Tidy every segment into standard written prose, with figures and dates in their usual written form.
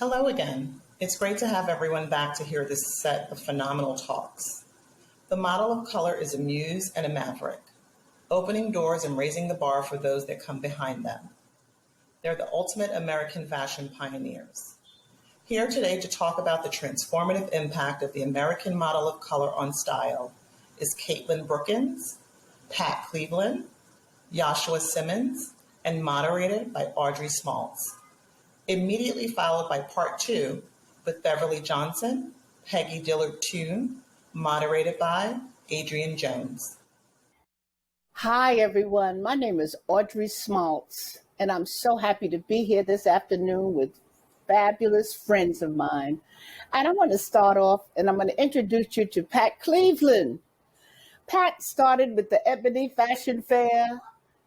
Hello again. It's great to have everyone back to hear this set of phenomenal talks. The model of color is a muse and a maverick, opening doors and raising the bar for those that come behind them. They're the ultimate American fashion pioneers. Here today to talk about the transformative impact of the American model of color on style is Caitlin Brookins, Pat Cleveland, YASHUA Simmons, and moderated by Audrey SMALTZ. Immediately followed by part 2 with Beverly Johnson, Peggy Dillard-Toone, moderated by Adrienne Jones. Hi, everyone. My name is Audrey SMALTZ, and I'm so happy to be here this afternoon with fabulous friends of mine. And I want to start off, and I'm going to introduce you to Pat Cleveland. Pat started with the Ebony Fashion Fair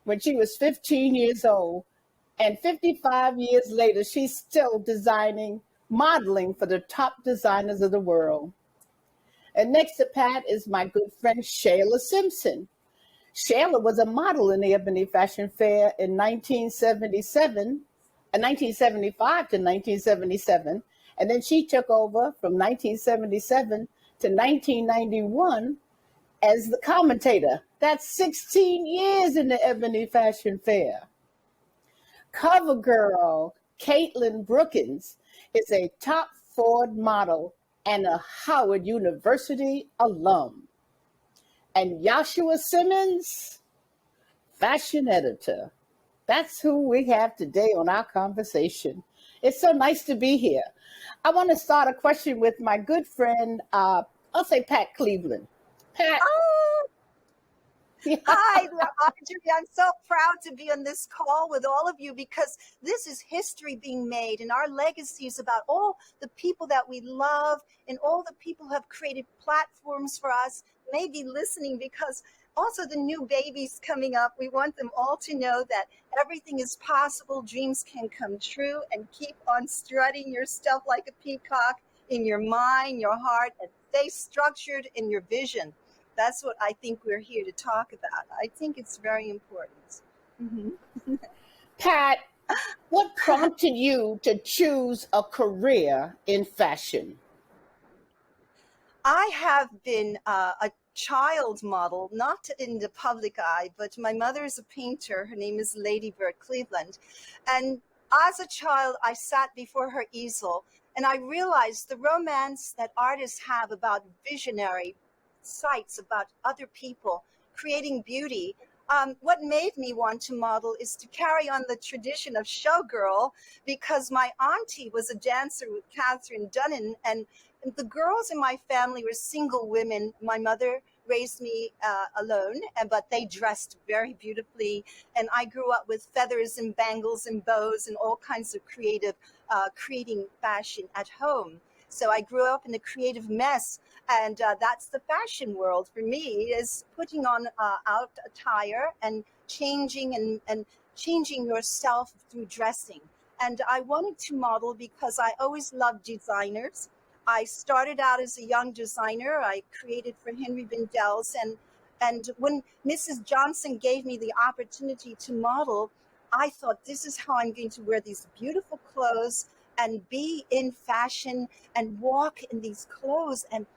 when she was 15 years old. And 55 years later, she's still modeling for the top designers of the world. And next to Pat is my good friend, SHAYLA Simpson. SHAYLA was a model in the Ebony Fashion Fair in 1975 to 1977. And then she took over from 1977 to 1991 as the commentator. That's 16 years in the Ebony Fashion Fair. Cover girl Caitlin Brookins is a top Ford model and a Howard University alum. And YASHUA Simmons, fashion editor. That's who we have today on our conversation. It's so nice to be here. I want to start a question with my good friend, I'll say Pat Cleveland. Pat. Hi, Audrey. I'm so proud to be on this call with all of you because this is history being made and our legacy is about all the people that we love and all the people who have created platforms for us, maybe listening because also the new babies coming up, we want them all to know that everything is possible, dreams can come true, and keep on strutting your stuff like a peacock in your mind, your heart, and stay structured in your vision. That's what I think we're here to talk about. I think it's very important. Mm-hmm. Pat, what prompted you to choose a career in fashion? I have been a child model, not in the public eye, but my mother is a painter. Her name is Lady Bird Cleveland. And as a child, I sat before her easel and I realized the romance that artists have about visionary sights about other people creating beauty. What made me want to model is to carry on the tradition of showgirl because my auntie was a dancer with Catherine Dunham, and the girls in my family were single women. My mother raised me alone, but they dressed very beautifully, and I grew up with feathers and bangles and bows and all kinds of creating fashion at home. So I grew up in a creative mess, and that's the fashion world for me, is putting on out attire and changing and changing yourself through dressing. And I wanted to model because I always loved designers. I started out as a young designer. I created for Henry Bindel's, and when Mrs. Johnson gave me the opportunity to model, I thought, this is how I'm going to wear these beautiful clothes and be in fashion and walk in these clothes. And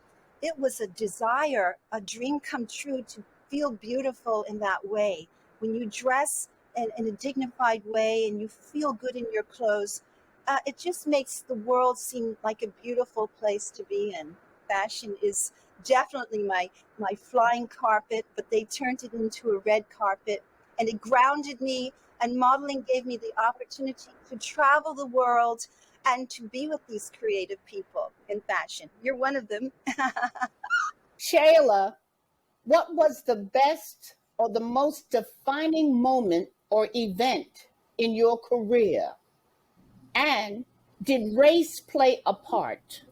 it was a desire, a dream come true to feel beautiful in that way. When you dress in a dignified way and you feel good in your clothes, it just makes the world seem like a beautiful place to be in. Fashion is definitely my flying carpet, but they turned it into a red carpet and it grounded me, and modeling gave me the opportunity to travel the world and to be with these creative people in fashion. You're one of them. SHAYLA, what was the best or the most defining moment or event in your career? And did race play a part?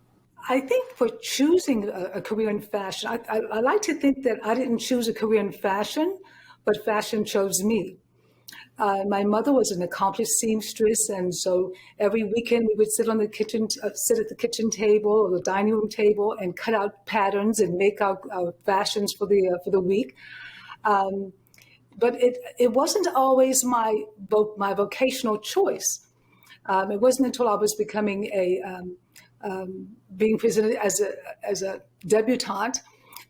I think for choosing a career in fashion, I like to think that I didn't choose a career in fashion, but fashion chose me. My mother was an accomplished seamstress, and so every weekend we would sit at the kitchen table or the dining room table and cut out patterns and make our fashions for the week. But it wasn't always my vocational choice. It wasn't until I was becoming being presented as a debutante,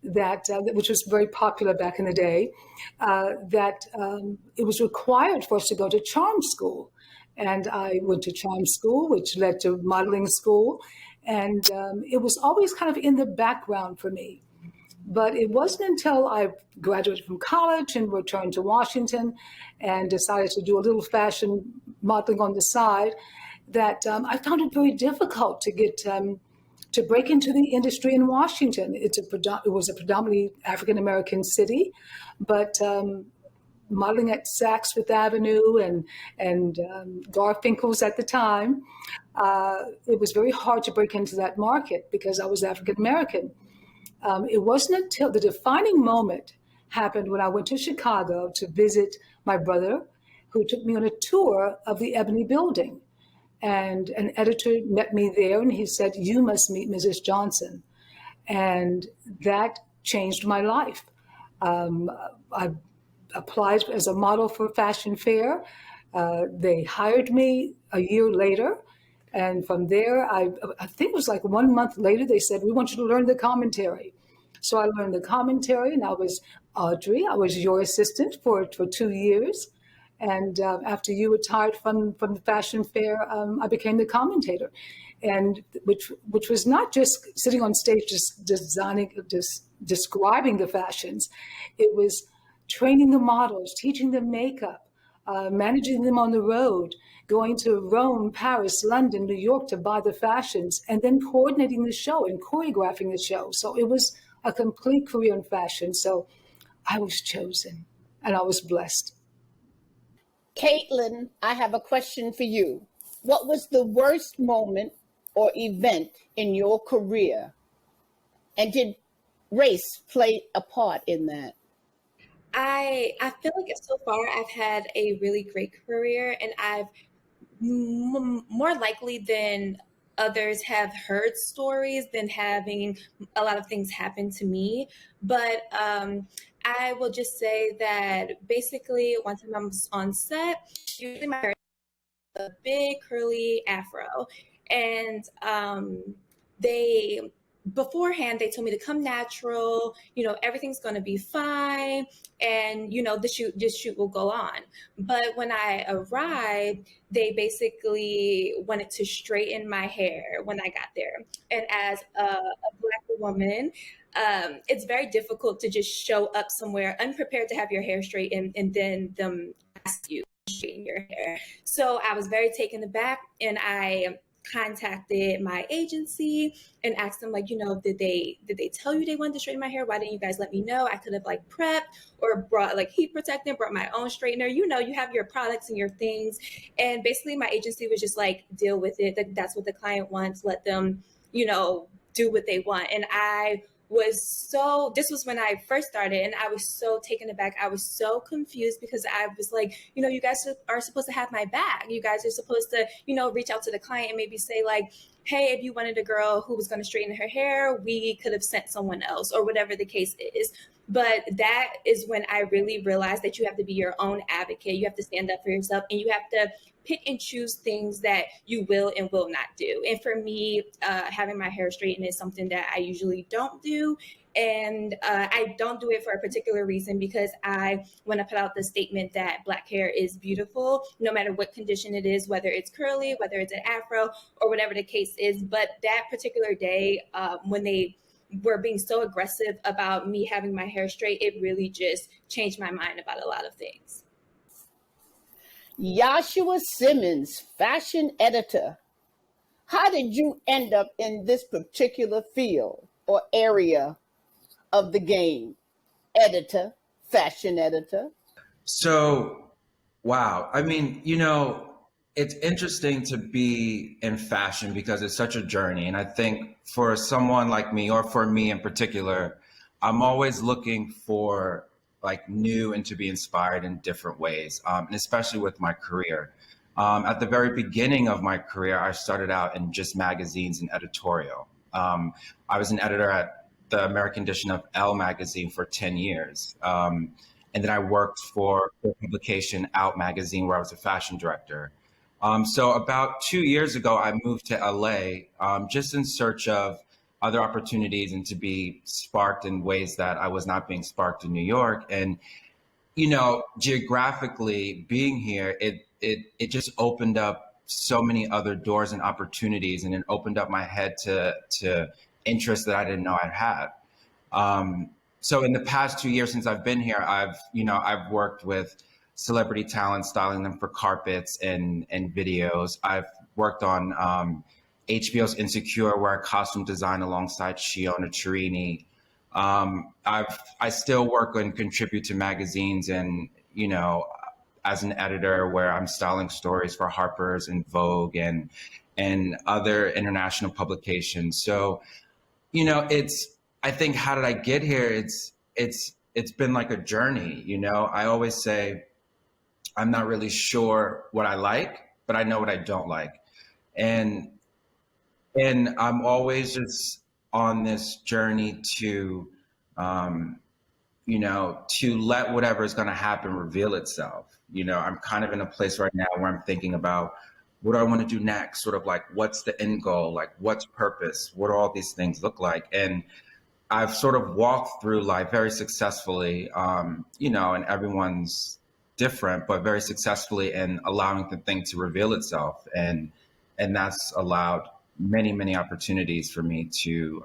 which was very popular back in the day, that it was required for us to go to charm school. And I went to charm school, which led to modeling school. And it was always kind of in the background for me. But it wasn't until I graduated from college and returned to Washington and decided to do a little fashion modeling on the side that I found it very difficult to get to break into the industry in Washington. It was a predominantly African-American city, but modeling at Saks Fifth Avenue and Garfinkel's at the time, it was very hard to break into that market because I was African-American. It wasn't until the defining moment happened when I went to Chicago to visit my brother, who took me on a tour of the Ebony Building. And an editor met me there, and he said, "You must meet Mrs. Johnson." And that changed my life. I applied as a model for Fashion Fair. They hired me a year later. And from there, I think it was like 1 month later, they said, "We want you to learn the commentary." So I learned the commentary, and I was Audrey. I was your assistant for 2 years. And after you retired from the Fashion Fair, I became the commentator, and which was not just sitting on stage, just describing the fashions. It was training the models, teaching them makeup, managing them on the road, going to Rome, Paris, London, New York to buy the fashions, and then coordinating the show and choreographing the show. So it was a complete career in fashion. So I was chosen, and I was blessed. Caitlin, I have a question for you. What was the worst moment or event in your career? And did race play a part in that? I feel like so far I've had a really great career, and I've more likely than others have heard stories than having a lot of things happen to me. But I will just say that basically one time I was on set, usually my hair is a big curly afro, and beforehand they told me to come natural, everything's going to be fine, and this shoot will go on. But when I arrived, they basically wanted to straighten my hair when I got there, and as a Black woman, it's very difficult to just show up somewhere unprepared to have your hair straightened and then them ask you to straighten your hair. So I was very taken aback, and I contacted my agency and asked them, did they tell you they wanted to straighten my hair? Why didn't you guys let me know? I could have prepped or brought heat protectant, brought my own straightener. You have your products and your things. And basically my agency was just deal with it. That's what the client wants. Let them, do what they want. And this was when I first started, and I was so taken aback. I was so confused because I was you guys are supposed to have my back. You guys are supposed to, reach out to the client and maybe say hey, if you wanted a girl who was going to straighten her hair, we could have sent someone else, or whatever the case is. But that is when I really realized that you have to be your own advocate. You have to stand up for yourself, and you have to pick and choose things that you will and will not do. And for me, having my hair straightened is something that I usually don't do. And I don't do it for a particular reason, because I want to put out the statement that Black hair is beautiful, no matter what condition it is, whether it's curly, whether it's an afro, or whatever the case is. But that particular day, when they were being so aggressive about me having my hair straight, it really just changed my mind about a lot of things. YASHUA Simmons, fashion editor. How did you end up in this particular field or area of the game? Editor, fashion editor. So, wow. I mean, it's interesting to be in fashion because it's such a journey. And I think for someone like me, or for me in particular, I'm always looking for new and to be inspired in different ways, and especially with my career. At the very beginning of my career, I started out in just magazines and editorial. I was an editor at the American edition of Elle magazine for 10 years. And then I worked for the publication Out magazine, where I was a fashion director. So about 2 years ago, I moved to LA, just in search of other opportunities and to be sparked in ways that I was not being sparked in New York. And, geographically being here, it just opened up so many other doors and opportunities, and it opened up my head to interests that I didn't know I had. So in the past 2 years since I've been here, I've worked with celebrity talent, styling them for carpets and videos. I've worked on HBO's Insecure, where I costume design alongside Shiona Turini. I still work and contribute to magazines, and as an editor, where I'm styling stories for Harper's and Vogue and other international publications. So I think, how did I get here? It's been like a journey. I always say I'm not really sure what I like, but I know what I don't like, and I'm always just on this journey to to let whatever is going to happen reveal itself. I'm kind of in a place right now where I'm thinking about, what do I want to do next? Sort of like, what's the end goal? Like, what's purpose? What do all these things look like? And I've sort of walked through life very successfully, and everyone's different, but very successfully in allowing the thing to reveal itself. And that's allowed many, many opportunities for me to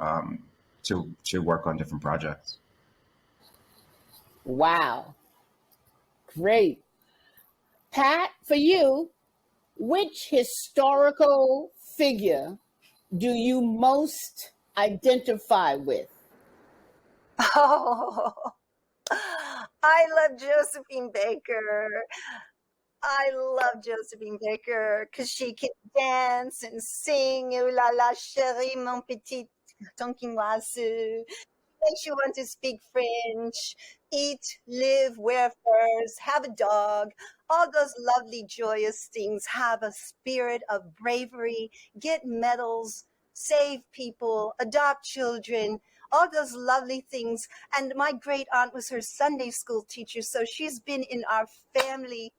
work on different projects. Wow. Great. Pat, for you, which historical figure do you most identify with? Oh, I love Josephine Baker. I love Josephine Baker because she can dance and sing. Oh la la, chérie, mon petit tonkinoise. Makes you want to speak French, eat, live, wear furs, have a dog. All those lovely, joyous things. Have a spirit of bravery, get medals, save people, adopt children, all those lovely things. And my great aunt was her Sunday school teacher, so she's been in our family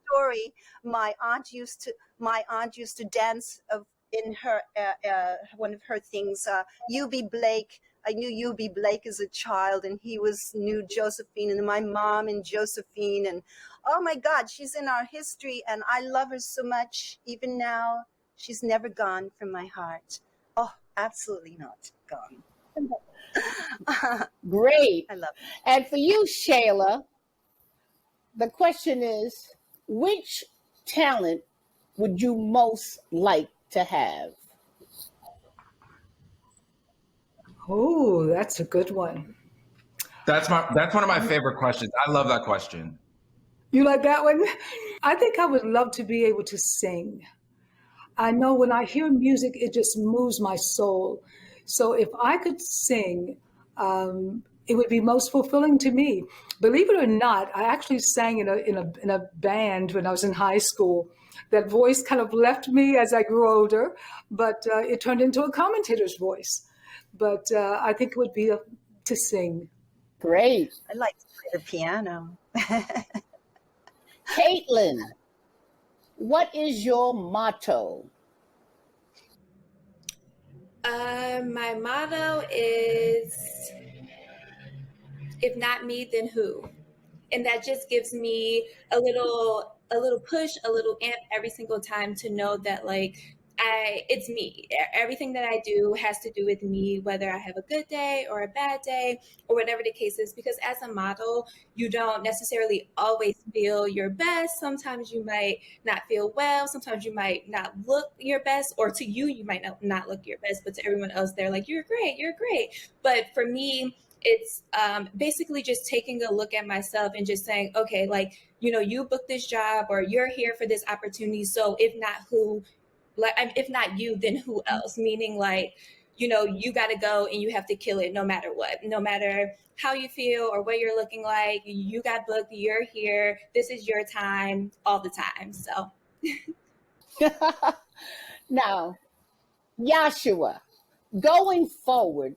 story. My aunt used to dance in her one of her things. U.B. Blake. I knew U.B. Blake as a child, and he knew Josephine, and my mom and Josephine, and oh my God, she's in our history, and I love her so much. Even now, she's never gone from my heart. Oh, absolutely not gone. Great. I love her. And for you, Shayla, the question is, which talent would you most like to have? Oh, that's a good one. That's one of my favorite questions. I love that question. You like that one? I think I would love to be able to sing. I know when I hear music, it just moves my soul. So if I could sing, it would be most fulfilling to me. Believe it or not, I actually sang in a band when I was in high school. That voice kind of left me as I grew older, but it turned into a commentator's voice. But I think it would be to sing. Great. I like to play the piano. Caitlin, what is your motto? My motto is, if not me, then who? And that just gives me a little push, a little amp every single time to know that, like, it's me. Everything that I do has to do with me, whether I have a good day or a bad day or whatever the case is, because as a model, you don't necessarily always feel your best. Sometimes you might not feel well. Sometimes you might not look your best, or to you, you might not look your best, but to everyone else, they're like, you're great, you're great. But for me, it's basically just taking a look at myself and just saying, okay, like, you booked this job or you're here for this opportunity. So if not you, then who else? Meaning, like, you got to go and you have to kill it no matter what, no matter how you feel or what you're looking like. You got booked, you're here. This is your time all the time. So Now, YASHUA, going forward,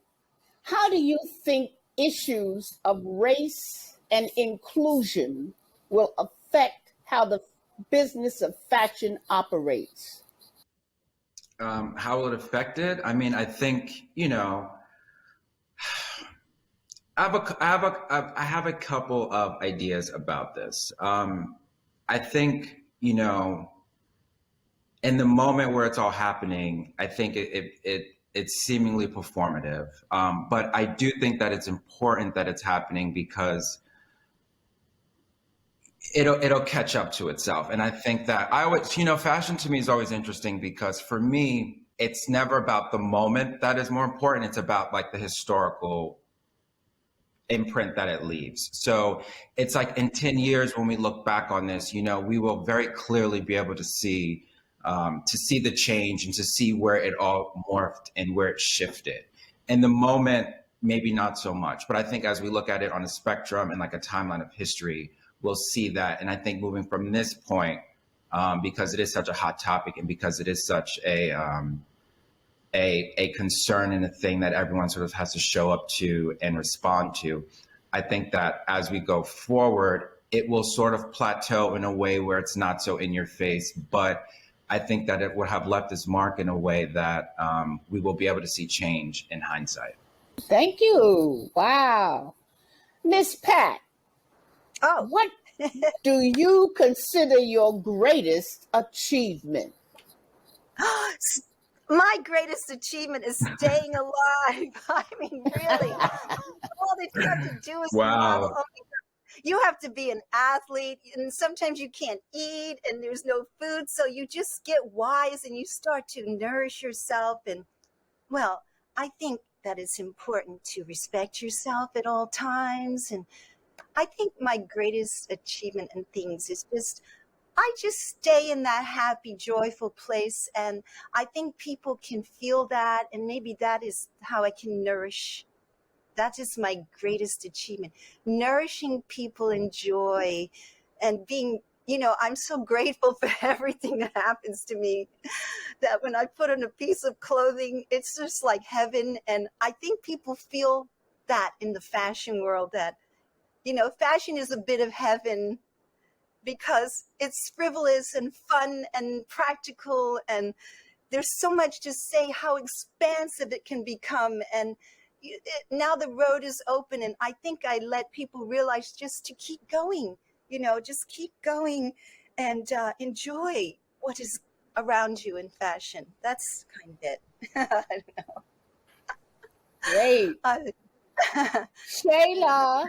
how do you think issues of race and inclusion will affect how the business of fashion operates? How will it affect it? I mean, I think, I have a couple of ideas about this. I think, in the moment where it's all happening, I think it's seemingly performative. But I do think that it's important that it's happening because it'll catch up to itself. And I think that fashion to me is always interesting because for me, it's never about the moment that is more important. It's about like the historical imprint that it leaves. So it's like in 10 years, when we look back on this, we will very clearly be able to see the change and to see where it all morphed and where it shifted. In the moment, maybe not so much, but I think as we look at it on a spectrum and like a timeline of history, we'll see that. And I think moving from this point, because it is such a hot topic and because it is such a concern and a thing that everyone sort of has to show up to and respond to, I think that as we go forward, it will sort of plateau in a way where it's not so in your face, but I think that it would have left its mark in a way that we will be able to see change in hindsight. Thank you. Wow. Miss Pat, what do you consider your greatest achievement? My greatest achievement is staying alive. I mean, really, all that you have to do is model. Oh, you have to be an athlete, and sometimes you can't eat, and there's no food, so you just get wise and you start to nourish yourself. And well, I think that it's important to respect yourself at all times. And I think my greatest achievement in things is I just stay in that happy, joyful place. And I think people can feel that. And maybe that is how I can nourish. That is my greatest achievement. Nourishing people in joy and being, I'm so grateful for everything that happens to me that when I put on a piece of clothing, it's just like heaven. And I think people feel that in the fashion world that, fashion is a bit of heaven, because it's frivolous and fun and practical, and there's so much to say how expansive it can become. And now the road is open, and I think I let people realize just to keep going, just keep going and enjoy what is around you in fashion. That's kind of it. I don't know. Great. Shayla,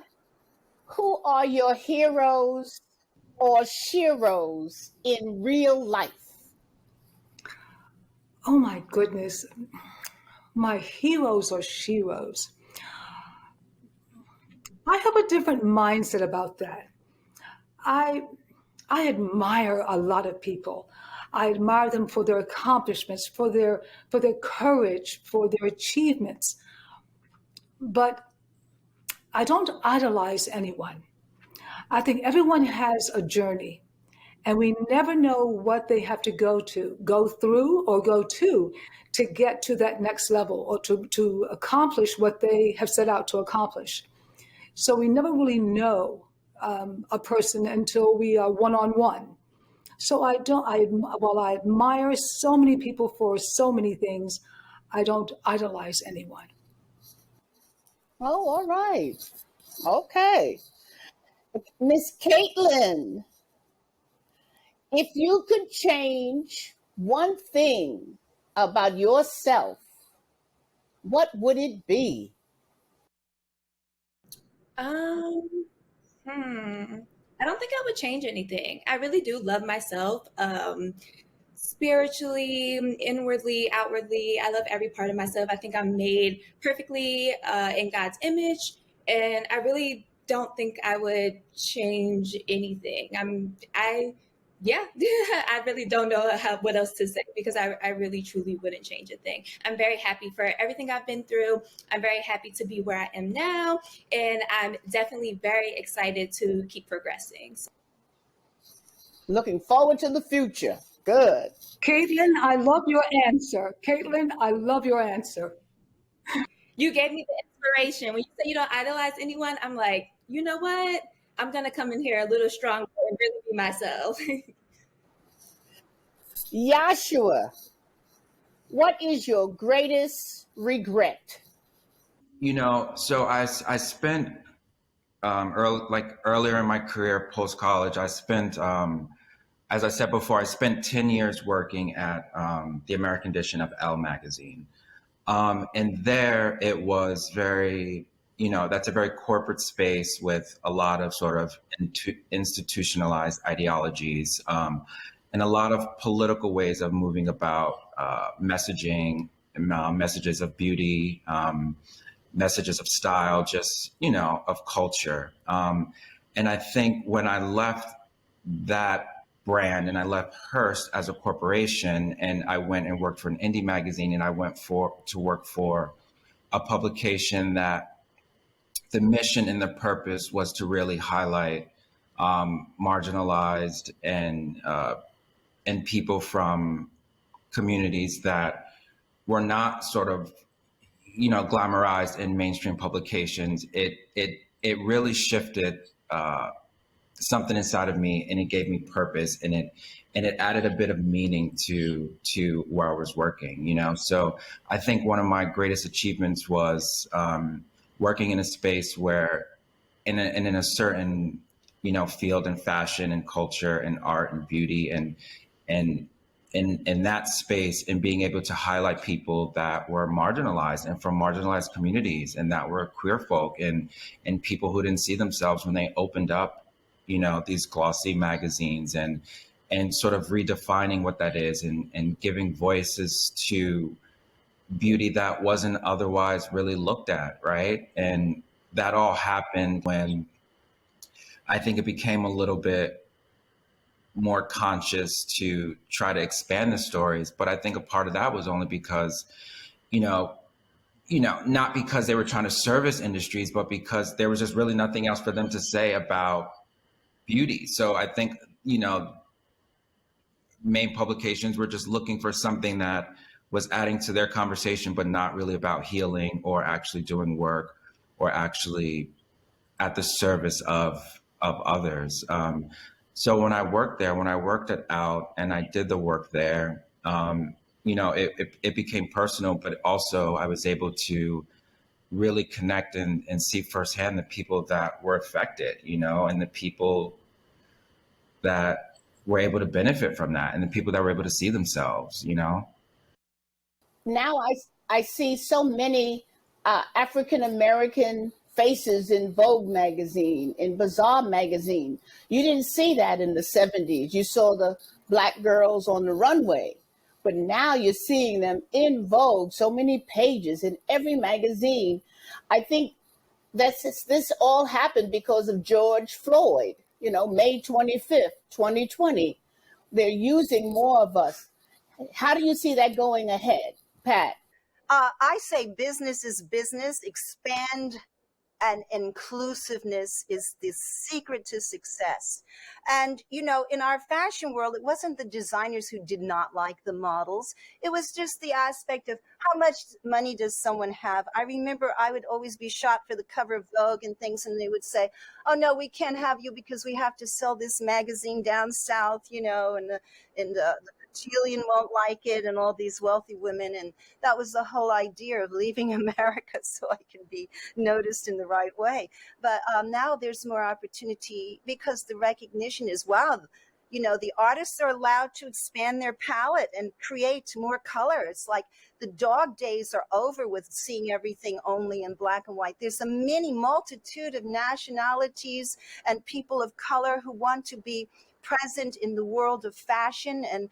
who are your heroes or sheroes in real life? Oh my goodness. My heroes or sheroes. I have a different mindset about that. I admire a lot of people. I admire them for their accomplishments, for their courage, for their achievements. But I don't idolize anyone. I think everyone has a journey, and we never know what they have to go through or go to get to that next level or to accomplish what they have set out to accomplish. So we never really know a person until we are one-on-one. So while I admire so many people for so many things, I don't idolize anyone. Oh, all right. Okay. Miss Caitlin, if you could change one thing about yourself, what would it be? I don't think I would change anything. I really do love myself. Spiritually, inwardly, outwardly, I love every part of myself. I think I'm made perfectly in God's image, and I really don't think I would change anything. I really don't know what else to say, because I really truly wouldn't change a thing. I'm very happy for everything I've been through. I'm very happy to be where I am now, and I'm definitely very excited to keep progressing. Looking forward to the future. Good. Caitlin, I love your answer. Caitlin, I love your answer. You gave me the inspiration. When you say you don't idolize anyone, I'm like, you know what? I'm going to come in here a little stronger and really be myself. Yashua, what is your greatest regret? So I spent earlier in my career, post college, I spent, as I said before, I spent 10 years working at the American edition of Elle magazine. And there it was very, that's a very corporate space with a lot of sort of institutionalized ideologies, and a lot of political ways of moving about messaging, messages of beauty, messages of style, just, of culture. And I think when I left that brand and I left Hearst as a corporation and I went and worked for an indie magazine, and I went to work for a publication that the mission and the purpose was to really highlight marginalized and people from communities that were not sort of glamorized in mainstream publications. It really shifted something inside of me, and it gave me purpose, and it added a bit of meaning to where I was working. So I think one of my greatest achievements was working in a space where in a certain field in fashion and culture and art and beauty and in that space, and being able to highlight people that were marginalized and from marginalized communities, and that were queer folk and people who didn't see themselves when they opened up, these glossy magazines, and sort of redefining what that is, and giving voices to beauty that wasn't otherwise really looked at, right? And that all happened when I think it became a little bit more conscious to try to expand the stories. But I think a part of that was only because, not because they were trying to service industries, but because there was just really nothing else for them to say about beauty. So I think, main publications were just looking for something that was adding to their conversation, but not really about healing or actually doing work or actually at the service of others. So when I worked there, when I worked at Out and I did the work there, it became personal, but also I was able to really connect and see firsthand the people that were affected, and the people that were able to benefit from that, and the people that were able to see themselves, Now I see so many African American faces in Vogue magazine, in Bazaar magazine. You didn't see that in the 70s. You saw the black girls on the runway, but now you're seeing them in Vogue, so many pages in every magazine. I think this all happened because of George Floyd, May 25th, 2020. They're using more of us. How do you see that going ahead, Pat? I say business is business. Expand, and inclusiveness is the secret to success. And, in our fashion world, it wasn't the designers who did not like the models. It was just the aspect of how much money does someone have. I remember I would always be shot for the cover of Vogue and things, and they would say, oh, no, we can't have you because we have to sell this magazine down south, and the Chilean won't like it, and all these wealthy women. And that was the whole idea of leaving America, so I can be noticed in the right way. But now there's more opportunity because the recognition is, wow, the artists are allowed to expand their palette and create more color. It's like the dog days are over with seeing everything only in black and white. There's a many multitude of nationalities and people of color who want to be present in the world of fashion. And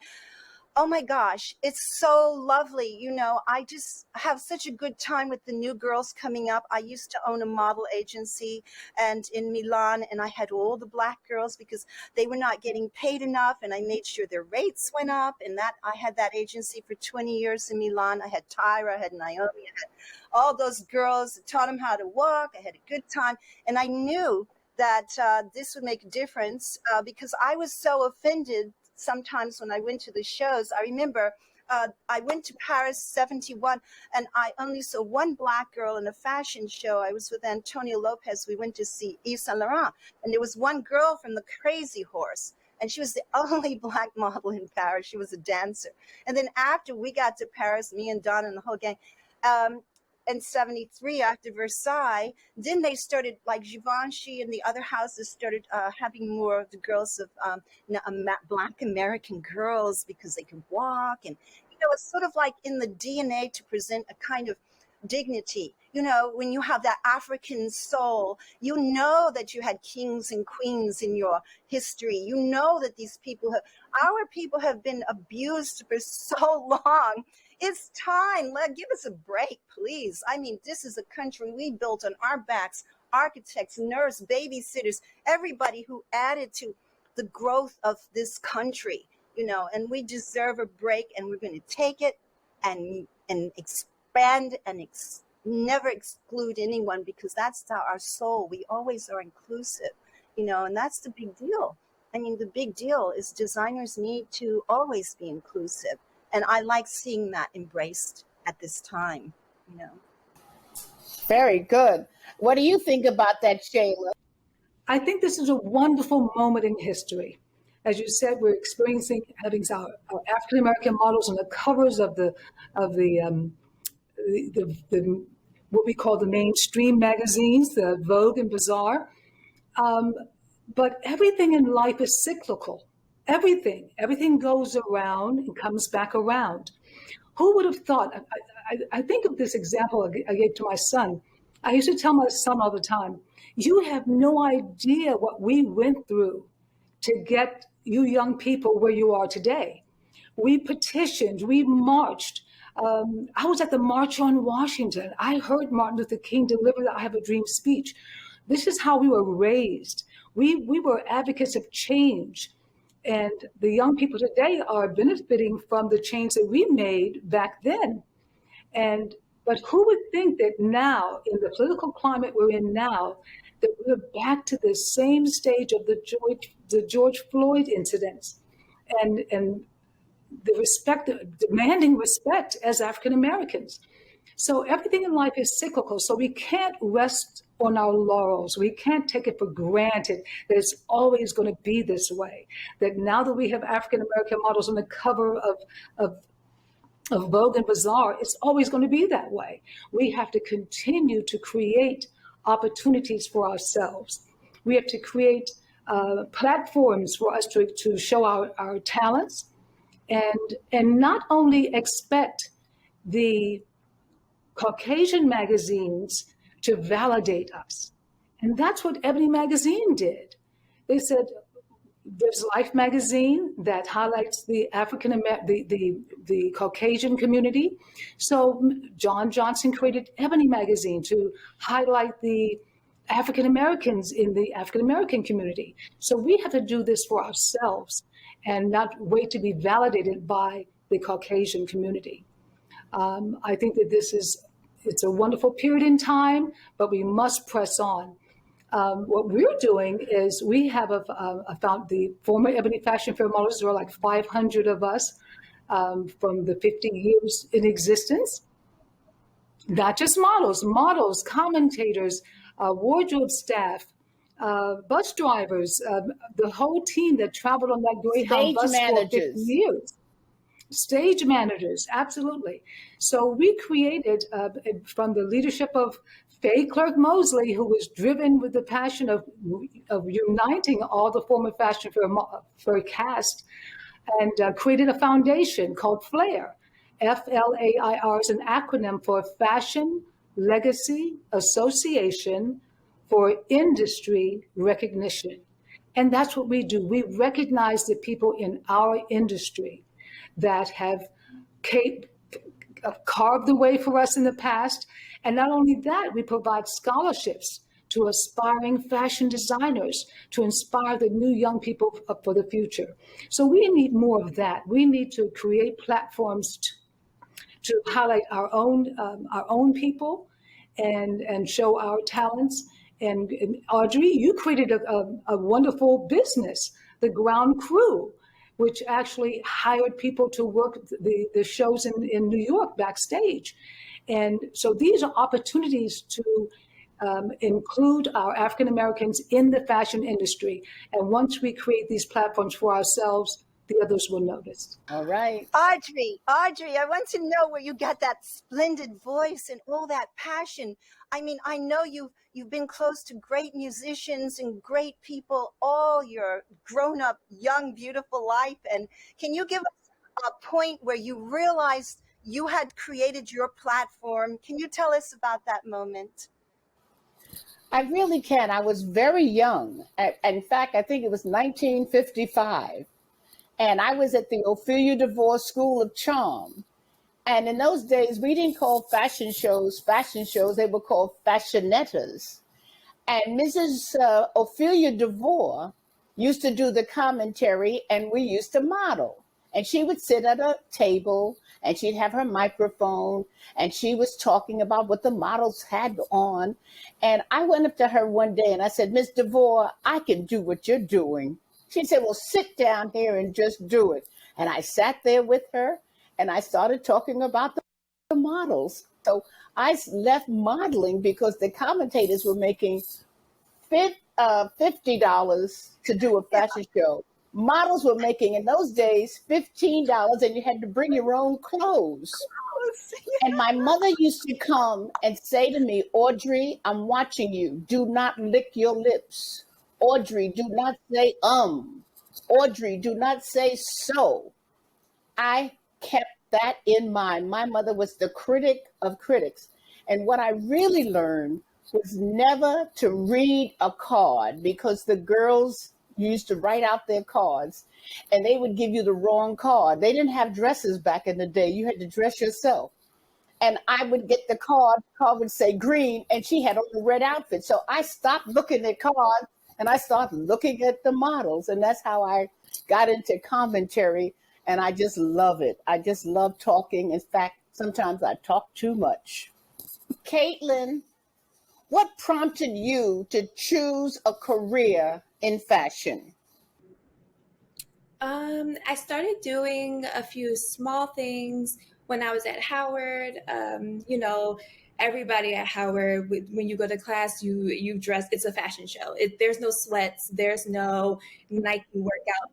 oh my gosh, it's so lovely. I just have such a good time with the new girls coming up. I used to own a model agency and in Milan, and I had all the black girls because they were not getting paid enough, and I made sure their rates went up. And that I had that agency for 20 years in Milan. I had Tyra, I had Naomi, I had all those girls, taught them how to walk. I had a good time. And I knew that this would make a difference because I was so offended sometimes when I went to the shows. I remember I went to Paris 71 and I only saw one black girl in a fashion show. I was with Antonio Lopez. We went to see Yves Saint Laurent, and there was one girl from the Crazy Horse. And she was the only Black model in Paris. She was a dancer. And then after we got to Paris, me and Donna and the whole gang, in 73 after Versailles, then they started, like Givenchy and the other houses started having more of the girls of Black American girls because they could walk. And, it's sort of like in the DNA to present a kind of dignity. When you have that African soul, that you had kings and queens in your history. That these people our people have been abused for so long. It's time. Give us a break, please. I mean, this is a country we built on our backs. Architects, nurses, babysitters, everybody who added to the growth of this country, and we deserve a break, and we're going to take it and expand and never exclude anyone, because that's our soul. We always are inclusive, and that's the big deal. I mean, the big deal is designers need to always be inclusive. And I like seeing that embraced at this time, Very good. What do you think about that, Shayla? I think this is a wonderful moment in history. As you said, we're experiencing having our African American models on the covers of the what we call the mainstream magazines, the Vogue and Bazaar. But everything in life is cyclical. Everything goes around and comes back around. Who would have thought? I think of this example I gave to my son. I used to tell my son all the time, you have no idea what we went through to get you young people where you are today. We petitioned, we marched. I was at the March on Washington. I heard Martin Luther King deliver the I Have a Dream speech. This is how we were raised. We were advocates of change. And the young people today are benefiting from the change that we made back then. But who would think that now, in the political climate we're in now, that we're back to the same stage of the George Floyd incidents, and demanding respect as African Americans. So everything in life is cyclical. So we can't rest on our laurels. We can't take it for granted that it's always going to be this way. That now that we have African American models on the cover of Vogue and Bazaar, it's always going to be that way. We have to continue to create opportunities for ourselves. We have to create platforms for us to show our talents, and not only expect the Caucasian magazines to validate us. And that's what Ebony magazine did. They said, there's Life magazine that highlights the the Caucasian community. So John Johnson created Ebony magazine to highlight the African Americans in the African American community. So we have to do this for ourselves and not wait to be validated by the Caucasian community. I think that it's a wonderful period in time, but we must press on. What we're doing is we have found the former Ebony Fashion Fair models. There are like 500 of us from the 50 years in existence. Not just models, commentators, wardrobe staff, bus drivers, the whole team that traveled on that Greyhound bus for 50 years. Stage managers, absolutely. So we created, from the leadership of Faye Clerk Mosley, who was driven with the passion of uniting all the former Fashion Fair cast, and created a foundation called FLAIR. FLAIR is an acronym for Fashion Legacy Association for Industry Recognition. And that's what we do. We recognize the people in our industry that have carved the way for us in the past. And not only that, we provide scholarships to aspiring fashion designers to inspire the new young people for the future. So we need more of that. We need to create platforms to highlight our own people and show our talents. And Audrey, you created a wonderful business, the Ground Crew, which actually hired people to work the shows in New York backstage. And so these are opportunities to include our African Americans in the fashion industry. And once we create these platforms for ourselves, the others will notice. All right. Audrey, I want to know where you got that splendid voice and all that passion. I mean, I know you've been close to great musicians and great people all your grown-up, young, beautiful life. And can you give us a point where you realized you had created your platform? Can you tell us about that moment? I really can. I was very young. In fact, I think it was 1955. And I was at the Ophelia DeVore School of Charm. And in those days, we didn't call fashion shows. They were called fashionettas. And Mrs. Ophelia DeVore used to do the commentary, and we used to model. And she would sit at a table, and she'd have her microphone, and she was talking about what the models had on. And I went up to her one day, and I said, Miss DeVore, I can do what you're doing. She said, well, sit down here and just do it. And I sat there with her, and I started talking about the models. So I left modeling because the commentators were making $50 to do a fashion show. Models were making, in those days, $15, and you had to bring your own clothes. And my mother used to come and say to me, Audrey, I'm watching you. Do not lick your lips. Audrey, do not say Audrey, do not say so. I kept that in mind. My mother was the critic of critics. And what I really learned was never to read a card, because the girls used to write out their cards and they would give you the wrong card. They didn't have dresses back in the day. You had to dress yourself. And I would get the card would say green, and she had on a red outfit. So I stopped looking at cards and I started looking at the models. And that's how I got into commentary. And I just love it. I just love talking. In fact, sometimes I talk too much. Caitlin, what prompted you to choose a career in fashion? I started doing a few small things when I was at Howard. Everybody at Howard, when you go to class, you dress. It's a fashion show. There's no sweats. There's no Nike workout,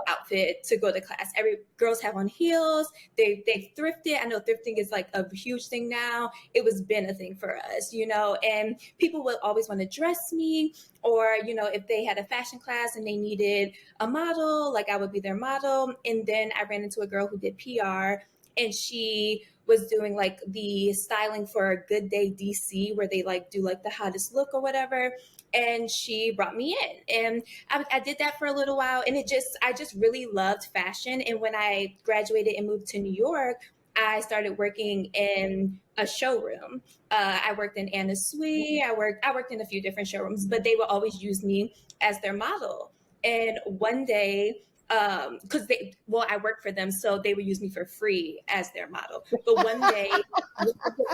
outfit to go to class. Girls have on heels. They thrifted. I know thrifting is like a huge thing now. It was been a thing for us, and people would always want to dress me, or, if they had a fashion class and they needed a model, like I would be their model. And then I ran into a girl who did PR, and she was doing like the styling for Good Day DC, where they like do like the hottest look or whatever. And she brought me in, and I did that for a little while. And I just really loved fashion. And when I graduated and moved to New York, I started working in a showroom. I worked in Anna Sui. I worked in a few different showrooms, but they would always use me as their model. And one day, because I worked for them, so they would use me for free as their model. But one day,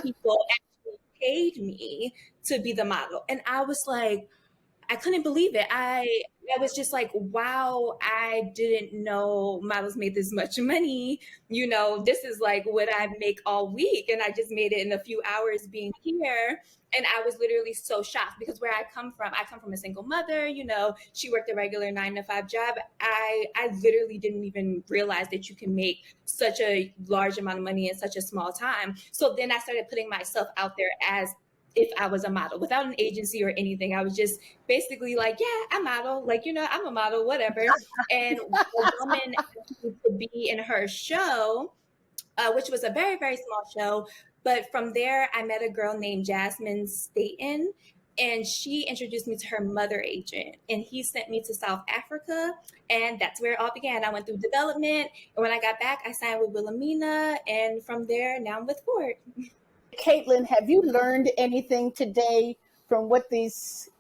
people actually paid me to be the model, and I was like, I couldn't believe it. I was just like, wow, I didn't know models made this much money. This is like what I make all week, and I just made it in a few hours being here. And I was literally so shocked, because where I come from a single mother, she worked a regular 9-to-5 job. I literally didn't even realize that you can make such a large amount of money in such a small time. So then I started putting myself out there as if I was a model, without an agency or anything. I was just basically like, yeah, I model, like, I'm a model, whatever. And a woman asked me to be in her show, which was a very, very small show. But from there, I met a girl named Jasmine Staten, and she introduced me to her mother agent, and he sent me to South Africa, and that's where it all began. I went through development, and when I got back, I signed with Wilhelmina, and from there, now I'm with Ford. Caitlin, have you learned anything today from what these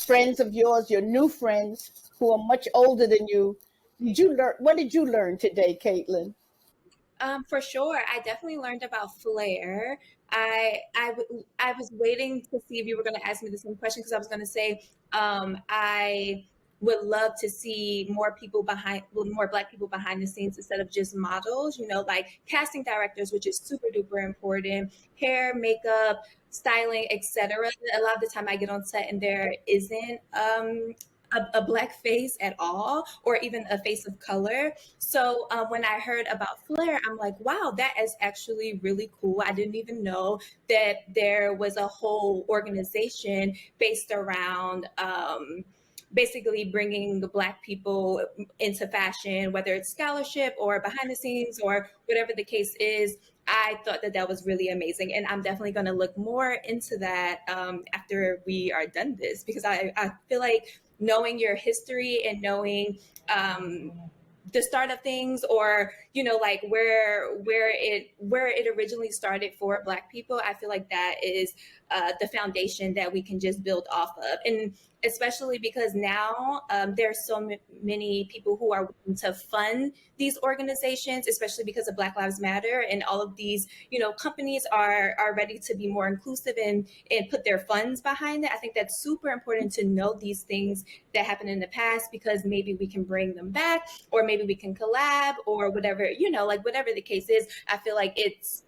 friends of yours, your new friends who are much older than you, what did you learn today, Caitlin? For sure. I definitely learned about flair. I was waiting to see if you were going to ask me the same question, because I was going to say, I would love to see more Black people behind the scenes instead of just models, like casting directors, which is super duper important, hair, makeup, styling, etc. A lot of the time I get on set and there isn't a Black face at all, or even a face of color. So when I heard about Flair, I'm like, wow, that is actually really cool. I didn't even know that there was a whole organization based around basically bringing the Black people into fashion, whether it's scholarship or behind the scenes or whatever the case is. I thought that was really amazing. And I'm definitely going to look more into that after we are done this, because I feel like knowing your history and knowing the start of things, or like where it originally started for Black people, I feel like that is the foundation that we can just build off of. And especially because now there's so many people who are willing to fund these organizations, especially because of Black Lives Matter, and all of these companies are ready to be more inclusive and put their funds behind it. I think that's super important to know these things that happened in the past, because maybe we can bring them back, or maybe we can collab, or whatever, like whatever the case is. I feel like it's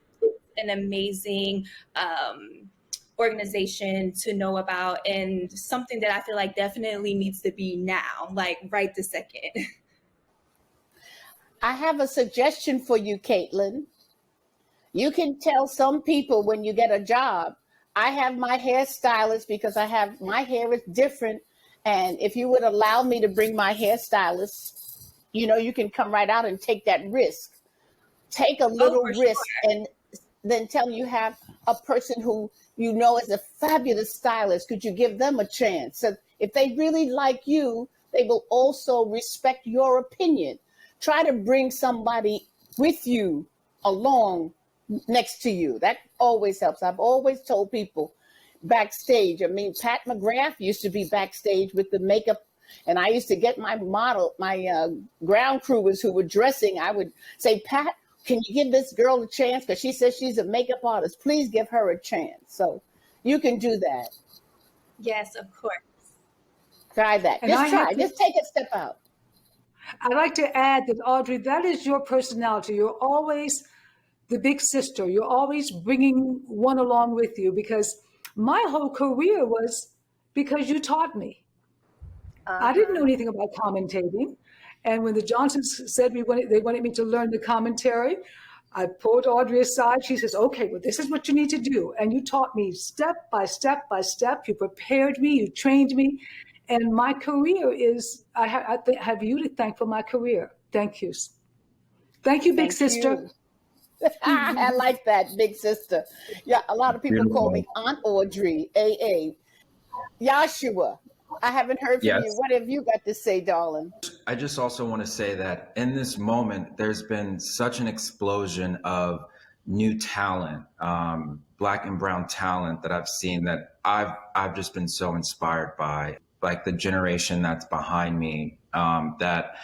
an amazing organization to know about, and something that I feel like definitely needs to be now, like right this second. I have a suggestion for you, Caitlin. You can tell some people when you get a job, I have my hairstylist because my hair is different. And if you would allow me to bring my hairstylist, you can come right out and take that risk. Take a little risk, sure. And then tell them you have a person who is a fabulous stylist. Could you give them a chance? So if they really like you, they will also respect your opinion. Try to bring somebody with you along next to you. That always helps. I've always told people backstage. I mean, Pat McGrath used to be backstage with the makeup, and I used to get my ground crewers who were dressing. I would say, Pat, can you give this girl a chance? Because she says she's a makeup artist. Please give her a chance. So you can do that. Yes, of course. Try that. Just take a step out. I'd like to add that, Audrey, that is your personality. You're always the big sister. You're always bringing one along with you, because my whole career was because you taught me. I didn't know anything about commentating. And when the Johnsons said they wanted me to learn the commentary, I pulled Audrey aside. She says, okay, well, this is what you need to do. And you taught me step by step by step. You prepared me. You trained me. And my career is, I have you to thank for my career. Thank you. Thank you, big sister. I like that, big sister. Yeah, a lot of people call me Aunt Audrey, AA. YASHUA, I haven't heard from you. What have you got to say, darling? I just also want to say that in this moment, there's been such an explosion of new talent, Black and brown talent that I've seen, that I've just been so inspired by, like the generation that's behind me, that,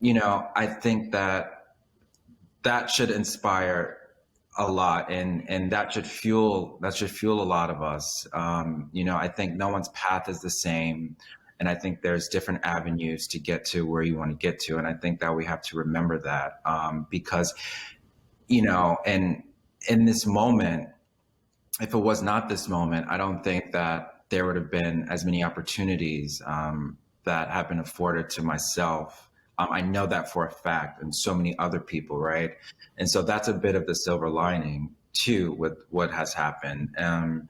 I think that should inspire a lot, and that should fuel a lot of us. I think no one's path is the same, and I think there's different avenues to get to where you want to get to, and I think that we have to remember that, because and in this moment, if it was not this moment, I don't think that there would have been as many opportunities that have been afforded to myself. I know that for a fact, and so many other people, right? And so that's a bit of the silver lining too with what has happened. And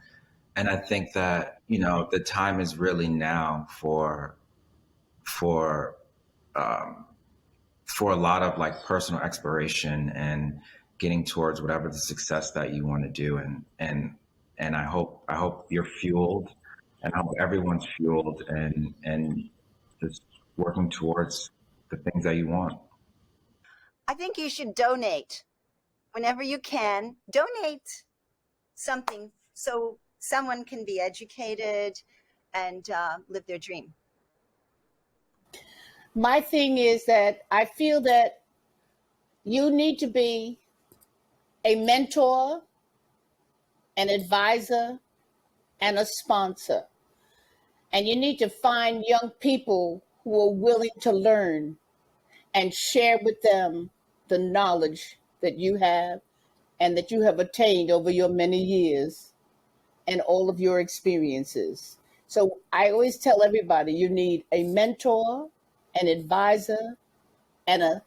I think that, the time is really now for a lot of like personal exploration and getting towards whatever the success that you want to do. And I hope you're fueled, and I hope everyone's fueled and just working towards the things that you want. I think you should donate whenever you can. Donate something so someone can be educated and live their dream. My thing is that I feel that you need to be a mentor, an advisor, and a sponsor. And you need to find young people who are willing to learn and share with them the knowledge that you have and that you have attained over your many years and all of your experiences. So I always tell everybody you need a mentor, an advisor, and a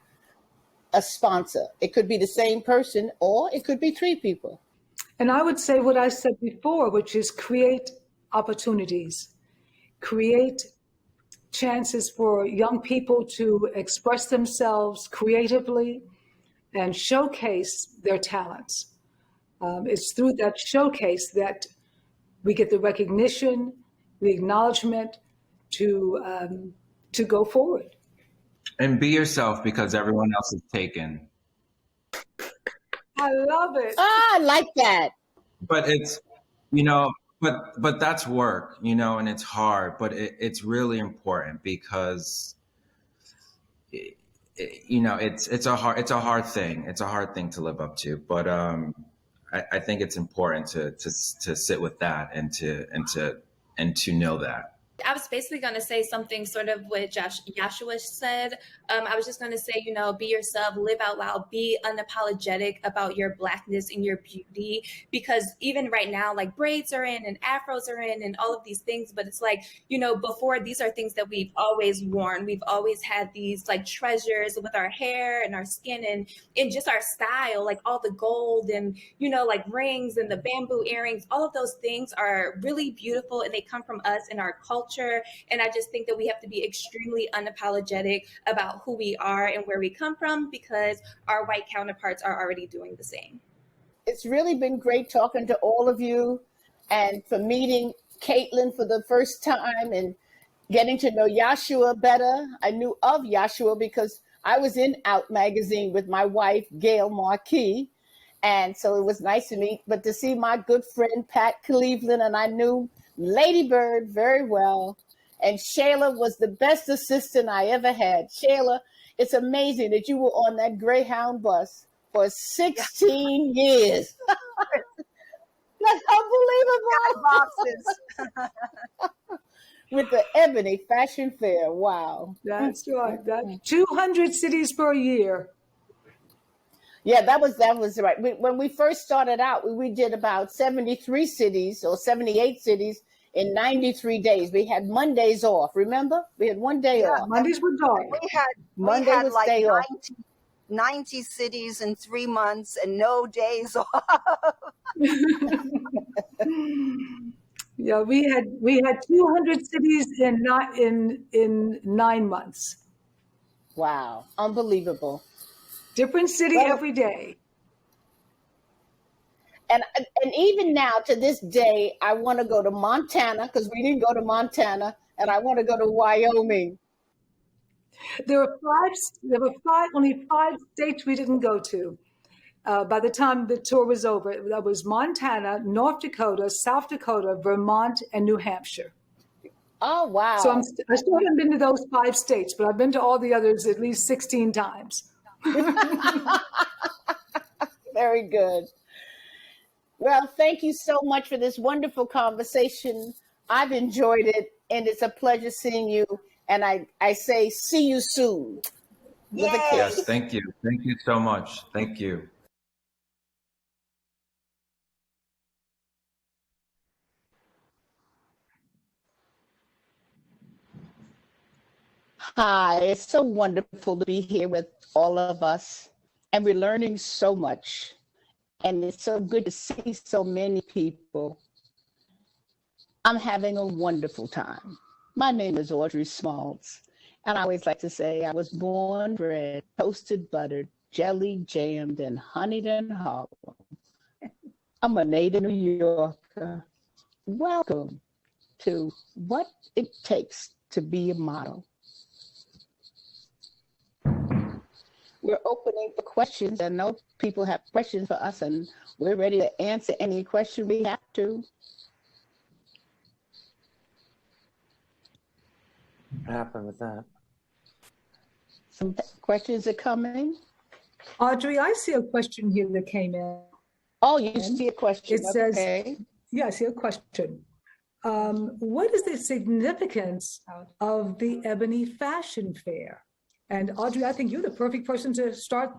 sponsor. It could be the same person or it could be three people. And I would say what I said before, which is create opportunities, create chances for young people to express themselves creatively and showcase their talents. It's through that showcase that we get the recognition, the acknowledgement to go forward. And be yourself because everyone else is taken. I love it. Ah, I like that. But it's, you know, but that's work, you know, and it's hard, but it's really important because, you know, it's a hard thing. It's a hard thing to live up to. But I think it's important to sit with that and to know that. I was basically going to say something sort of what YASHUA said. I was just going to say, you know, be yourself, live out loud, be unapologetic about your Blackness and your beauty. Because even right now, like braids are in and afros are in and all of these things. But it's like, you know, before these are things that we've always worn. We've always had these like treasures with our hair and our skin and just our style, like all the gold and, you know, like rings and the bamboo earrings. All of those things are really beautiful and they come from us and our culture. And I just think that we have to be extremely unapologetic about who we are and where we come from because our white counterparts are already doing the same. It's really been great talking to all of you and for meeting Caitlin for the first time and getting to know YASHUA better. I knew of YASHUA because I was in Out magazine with my wife, Gail Marquis. And so it was nice to meet, but to see my good friend, Pat Cleveland, and I knew Lady Bird very well. And Shayla was the best assistant I ever had. Shayla, it's amazing that you were on that Greyhound bus for 16 years. That's unbelievable. Boxes. With the Ebony Fashion Fair. Wow. That's right. That's 200 cities per year. Yeah, that was right. When we first started out, we did about 73 cities or 78 cities in 93 days. We had Mondays off. Remember? We had one day off. Mondays were dark. We had like 90 cities in 3 months and no days off. Yeah, we had 200 cities in 9 months. Wow, unbelievable. Different city every day. And even now to this day, I want to go to Montana because we didn't go to Montana, and I want to go to Wyoming. There were only 5 states we didn't go to. By the time the tour was over, that was Montana, North Dakota, South Dakota, Vermont, and New Hampshire. Oh, wow. So I still haven't been to those 5 states, but I've been to all the others at least 16 times. Very good. Well, thank you so much for this wonderful conversation. I've enjoyed it, and it's a pleasure seeing you. And I say, see you soon. With a kiss. Yes, thank you. Thank you so much. Thank you. Hi, it's so wonderful to be here with all of us, and we're learning so much. And it's so good to see so many people. I'm having a wonderful time. My name is Audrey SMALTZ, and I always like to say I was born, bred, toasted, buttered, jelly, jammed, and honeyed in Harlem. I'm a native New Yorker. Welcome to What It Takes to Be a Model. We're opening for questions. I know people have questions for us, and we're ready to answer any question we have to. What happened with that? Some questions are coming. Audrey, I see a question here that came in. Oh, you see a question. It says, okay. yeah, I see a question. what is the significance of the Ebony Fashion Fair? And Audrey, I think you're the perfect person to start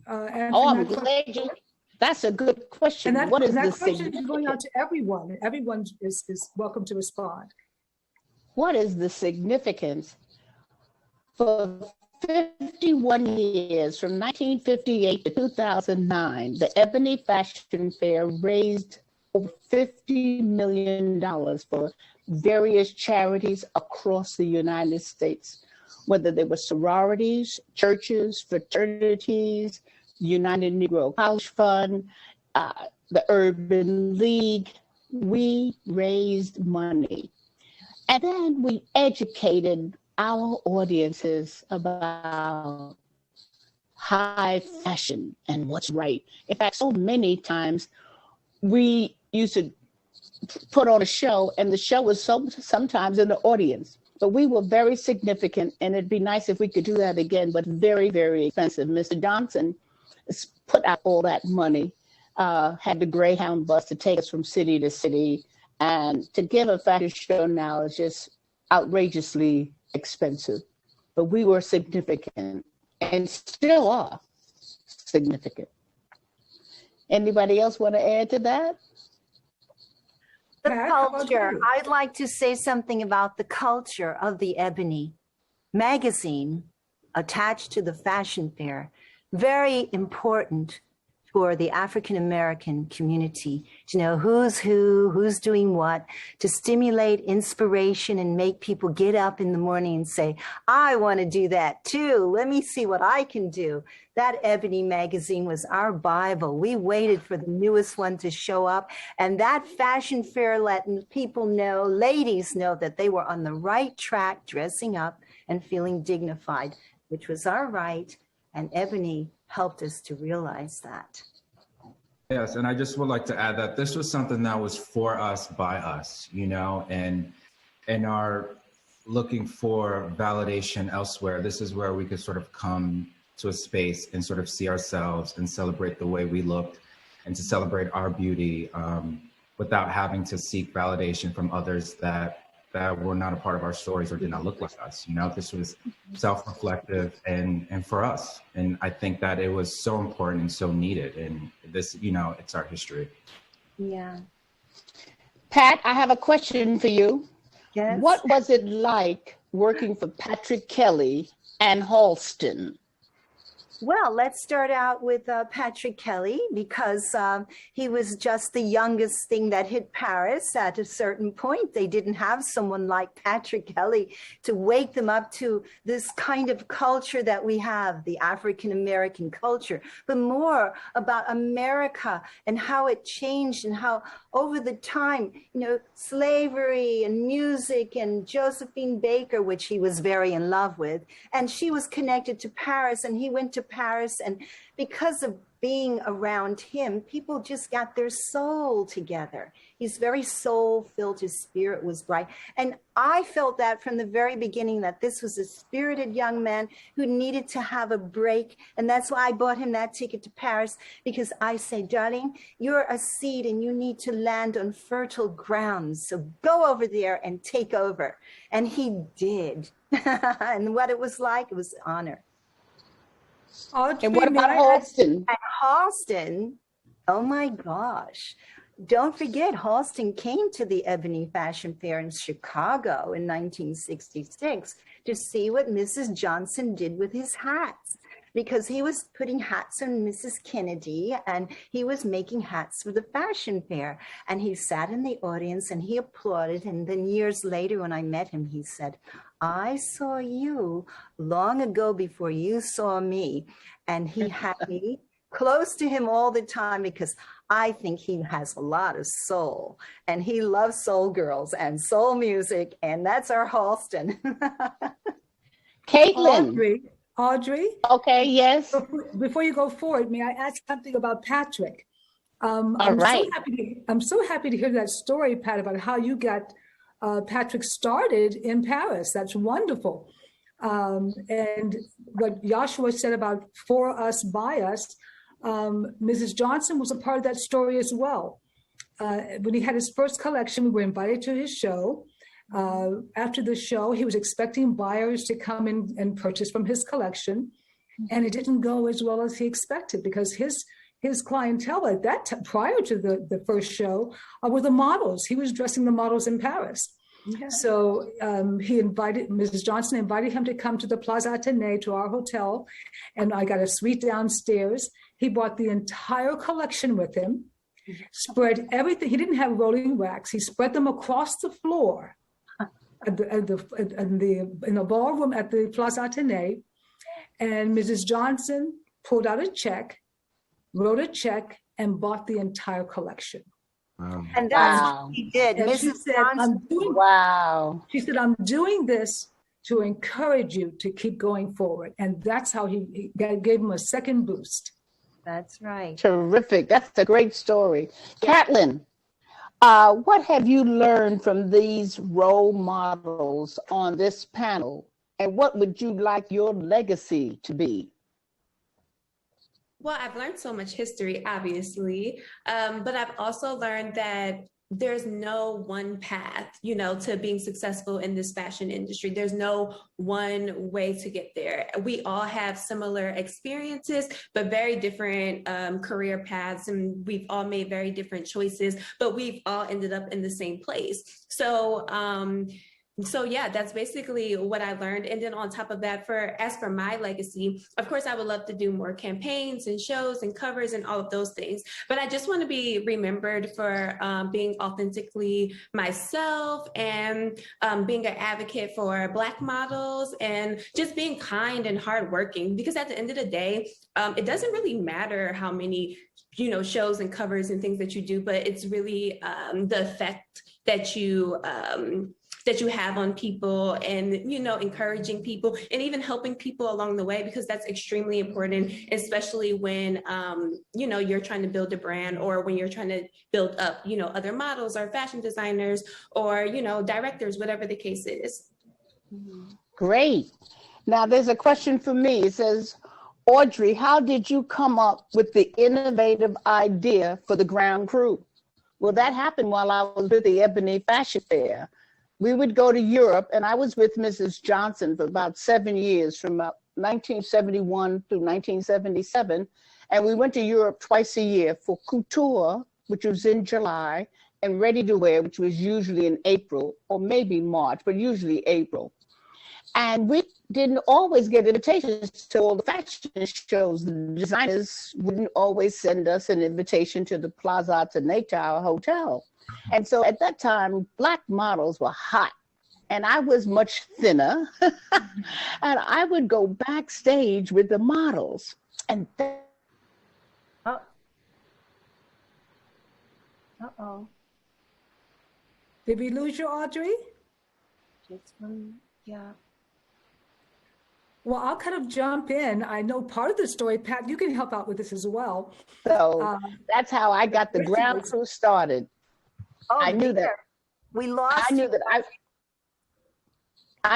answering I'm that question. glad you. That's a good question. And What is the that question is going out significance? to everyone. Everyone is welcome to respond. What is the significance? For 51 years, from 1958 to 2009, the Ebony Fashion Fair raised over $50 million for various charities across the United States, whether they were sororities, churches, fraternities, United Negro College Fund, the Urban League. We raised money. And then we educated our audiences about high fashion and what's right. In fact, so many times we used to put on a show, and the show was sometimes in the audience. But we were very significant, and it'd be nice if we could do that again, but very, very expensive. Mr. Johnson put out all that money, had the Greyhound bus to take us from city to city, and to give a fashion show now is just outrageously expensive. But we were significant and still are significant. Anybody else want to add to that? The Pat, how about culture. you? I'd like to say something about the culture of the Ebony magazine attached to the fashion fair. Very important for the African American community to know who's who, who's doing what, to stimulate inspiration and make people get up in the morning and say, I want to do that too. Let me see what I can do. That Ebony magazine was our Bible. We waited for the newest one to show up. And that fashion fair let people know, ladies know, that they were on the right track, dressing up and feeling dignified, which was our right. And Ebony helped us to realize that. Yes, and I just would like to add that this was something that was for us, by us, you know, and our looking for validation elsewhere. This is where we could sort of come to a space and sort of see ourselves and celebrate the way we looked and to celebrate our beauty without having to seek validation from others that were not a part of our stories or did not look like us. You know, this was self-reflective and for us. And I think that it was so important and so needed. And this, you know, it's our history. Yeah. Pat, I have a question for you. Yes. What was it like working for Patrick Kelly and Halston? Well, let's start out with Patrick Kelly, because he was just the youngest thing that hit Paris at a certain point. They didn't have someone like Patrick Kelly to wake them up to this kind of culture that we have, the African American culture, but more about America and how it changed and how over the time, you know, slavery and music and Josephine Baker, which he was very in love with, and she was connected to Paris and he went to Paris, and because of being around him, people just got their soul together. He's very soul-filled, his spirit was bright. And I felt that from the very beginning, that this was a spirited young man who needed to have a break. And that's why I bought him that ticket to Paris, because I say, darling, you're a seed and you need to land on fertile grounds. So go over there and take over. And he did. And what it was like, it was an honor. Audrey, And what may about I ask- Halston? At Halston, oh my gosh. Don't forget, Halston came to the Ebony Fashion Fair in Chicago in 1966 to see what Mrs. Johnson did with his hats, because he was putting hats on Mrs. Kennedy and he was making hats for the fashion fair. And he sat in the audience and he applauded. And then years later, when I met him, he said, I saw you long ago before you saw me. And he had me close to him all the time, because I think he has a lot of soul and he loves soul girls and soul music. And that's our Halston. Caitlin. Audrey. Okay, yes. Before you go forward, may I ask something about Patrick? All right. I'm so happy to hear that story, Pat, about how you got Patrick started in Paris. That's wonderful. And what YASHUA said about for us, by us, Mrs. Johnson was a part of that story as well. when he had his first collection, we were invited to his show. After the show, he was expecting buyers to come in and purchase from his collection. And it didn't go as well as he expected because his clientele at that time, prior to the first show, were the models. He was dressing the models in Paris. Yeah. So Mrs. Johnson invited him to come to the Plaza Athénée, to our hotel, and I got a suite downstairs. He brought the entire collection with him, spread everything. He didn't have rolling racks. He spread them across the floor in the ballroom at the Plaza Athénée. And Mrs. Johnson pulled out a check, wrote a check, and bought the entire collection. And that's what he did. And she said, she said, I'm doing this to encourage you to keep going forward. And that's how he gave him a second boost. That's right. Terrific. That's a great story. Catlin, what have you learned from these role models on this panel? And what would you like your legacy to be? Well, I've learned so much history, obviously, but I've also learned that there's no one path, to being successful in this fashion industry. There's no one way to get there. We all have similar experiences, but very different career paths, and we've all made very different choices, but we've all ended up in the same place. So yeah, that's basically what I learned. And then on top of that, as for my legacy, of course, I would love to do more campaigns and shows and covers and all of those things. But I just want to be remembered for being authentically myself and being an advocate for Black models and just being kind and hardworking. Because at the end of the day, it doesn't really matter how many shows and covers and things that you do, but it's really the effect that you have on people and, encouraging people and even helping people along the way, because that's extremely important, especially when, you're trying to build a brand or when you're trying to build up, other models or fashion designers or, directors, whatever the case is. Great. Now there's a question for me. It says, Audrey, how did you come up with the innovative idea for the ground crew? Well, that happened while I was with the Ebony Fashion Fair. We would go to Europe, and I was with Mrs. Johnson for about 7 years, from 1971 through 1977. And we went to Europe twice a year for couture, which was in July, and ready to wear, which was usually in April or maybe March, but usually April. And we didn't always get invitations to all the fashion shows. The designers wouldn't always send us an invitation to the Plaza Athénée, our hotel. And so at that time, Black models were hot, and I was much thinner. And I would go backstage with the models. And Uh-oh. Did we lose you, Audrey? Yeah. Well, I'll kind of jump in. I know part of the story. Pat, you can help out with this as well. So that's how I got the ground crew started. Oh, I knew that. We lost. I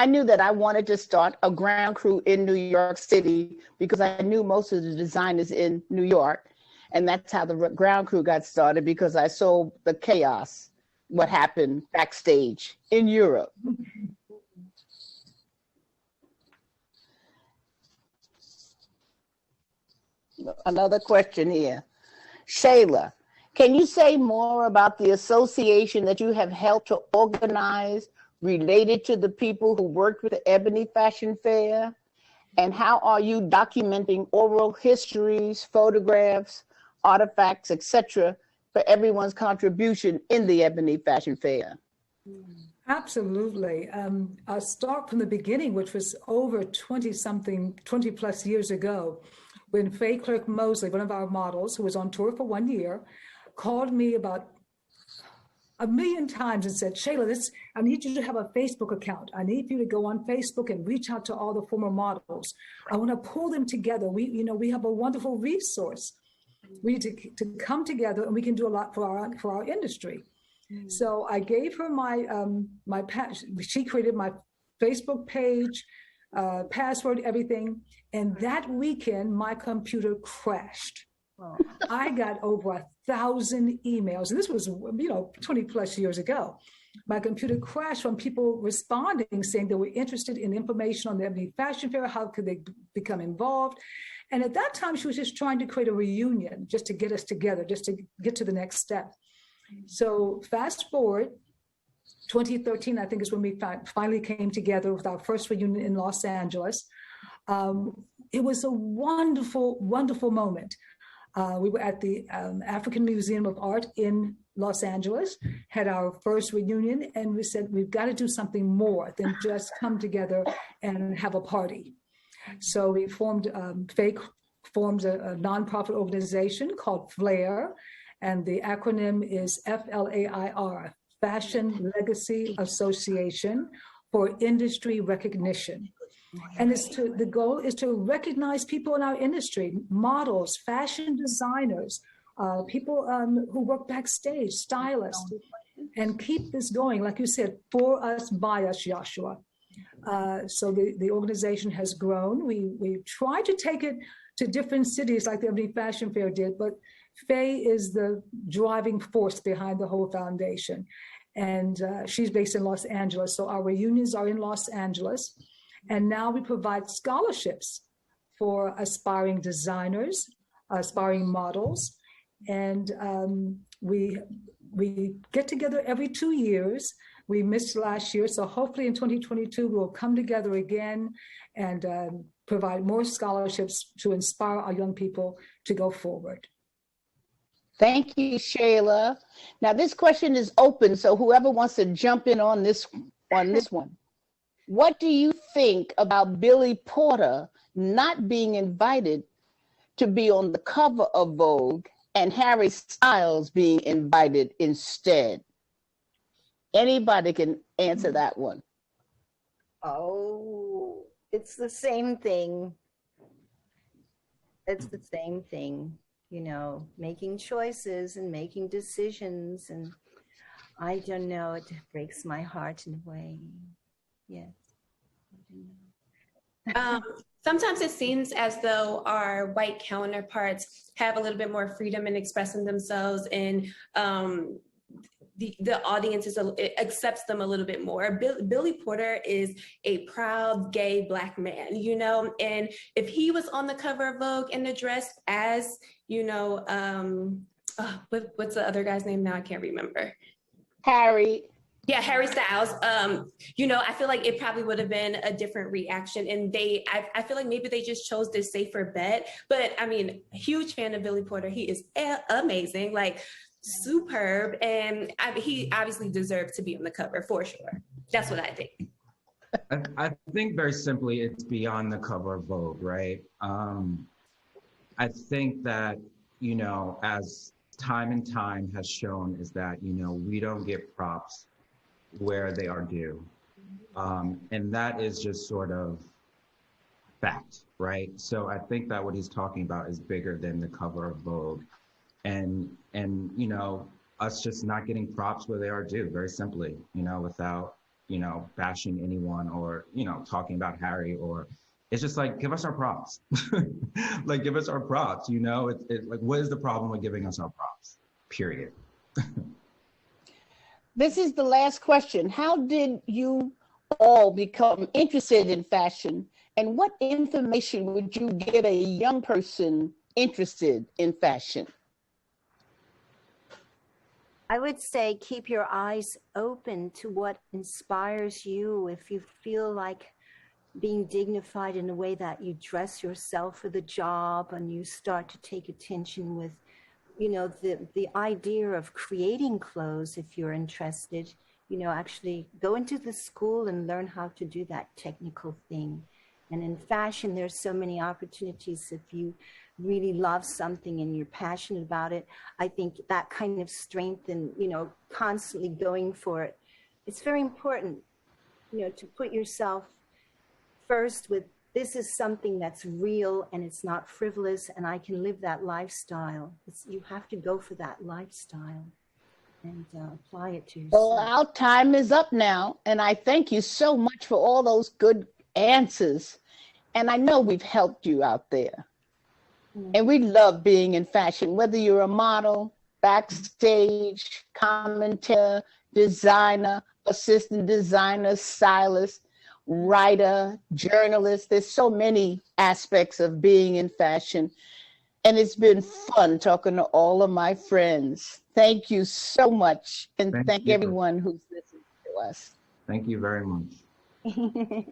knew that I wanted to start a ground crew in New York City because I knew most of the designers in New York. And that's how the ground crew got started, because I saw the chaos, what happened backstage in Europe. Another question here. Shayla, can you say more about the association that you have helped to organize related to the people who worked with the Ebony Fashion Fair? And how are you documenting oral histories, photographs, artifacts, etc., for everyone's contribution in the Ebony Fashion Fair? Absolutely. I'll start from the beginning, which was over 20 plus years ago, when Faye Clerk Mosley, one of our models, who was on tour for 1 year, called me about 1 million times and said, Shayla, I need you to have a Facebook account. I need you to go on Facebook and reach out to all the former models. I want to pull them together. We have a wonderful resource. We need to come together, and we can do a lot for our industry. So I gave her she created my Facebook page, password, everything. And that weekend, my computer crashed. I got over 1,000 emails. And this was, 20 plus years ago. My computer crashed from people responding, saying they were interested in information on the Ebony Fashion Fair. How could they become involved? And at that time, she was just trying to create a reunion, just to get us together, just to get to the next step. So fast forward, 2013, I think, is when we finally came together with our first reunion in Los Angeles. It was a wonderful, wonderful moment. We were at the African Museum of Art in Los Angeles, had our first reunion, and we said, we've got to do something more than just come together and have a party. So we formed a nonprofit organization called FLAIR, and the acronym is FLAIR, Fashion Legacy Association for Industry Recognition. And the goal is to recognize people in our industry, models, fashion designers, people who work backstage, stylists, and keep this going, like you said, for us, by us, YASHUA. So the organization has grown. We tried to take it to different cities like the Ebony Fashion Fair did, but Faye is the driving force behind the whole foundation. And she's based in Los Angeles. So our reunions are in Los Angeles. And now we provide scholarships for aspiring designers, aspiring models. And we get together every 2 years. We missed last year. So hopefully in 2022, we'll come together again and provide more scholarships to inspire our young people to go forward. Thank you, Shayla. Now this question is open, so whoever wants to jump in on this one. What do you think about Billy Porter not being invited to be on the cover of Vogue and Harry Styles being invited instead? Anybody can answer that one. Oh, it's the same thing. It's the same thing, making choices and making decisions. And I don't know, it breaks my heart in a way. Yes. Sometimes it seems as though our white counterparts have a little bit more freedom in expressing themselves, and the audience accepts them a little bit more. Billy Porter is a proud gay Black man, and if he was on the cover of Vogue in a dress as, what's the other guy's name now? I can't remember. Harry. Yeah, Harry Styles. I feel like it probably would have been a different reaction. And I feel like maybe they just chose this safer bet. But I mean, huge fan of Billy Porter. He is amazing, like superb. And he obviously deserved to be on the cover for sure. That's what I think. I think very simply, it's beyond the cover of Vogue, right? I think that, as time and time has shown, is that, we don't get props where they are due. And that is just sort of fact, right? So I think that what he's talking about is bigger than the cover of Vogue. And us just not getting props where they are due, very simply, without, bashing anyone or, talking about Harry, or it's just like, give us our props. Like, give us our props, it's like, what is the problem with giving us our props, period? This is the last question. How did you all become interested in fashion, and what information would you give a young person interested in fashion? I would say keep your eyes open to what inspires you. If you feel like being dignified in the way that you dress yourself for the job, and you start to take attention with the idea of creating clothes, if you're interested, actually go into the school and learn how to do that technical thing. And in fashion, there's so many opportunities. If you really love something and you're passionate about it, I think that kind of strength and, constantly going for it, it's very important, to put yourself first with, this is something that's real and it's not frivolous, and I can live that lifestyle. You have to go for that lifestyle and apply it to yourself. Well, our time is up now, and I thank you so much for all those good answers. And I know we've helped you out there. And we love being in fashion, whether you're a model, backstage, commentator, designer, assistant designer, stylist, writer, journalist. There's so many aspects of being in fashion. And it's been fun talking to all of my friends. Thank you so much. And thank you. everyone who's listened to us. Thank you very much.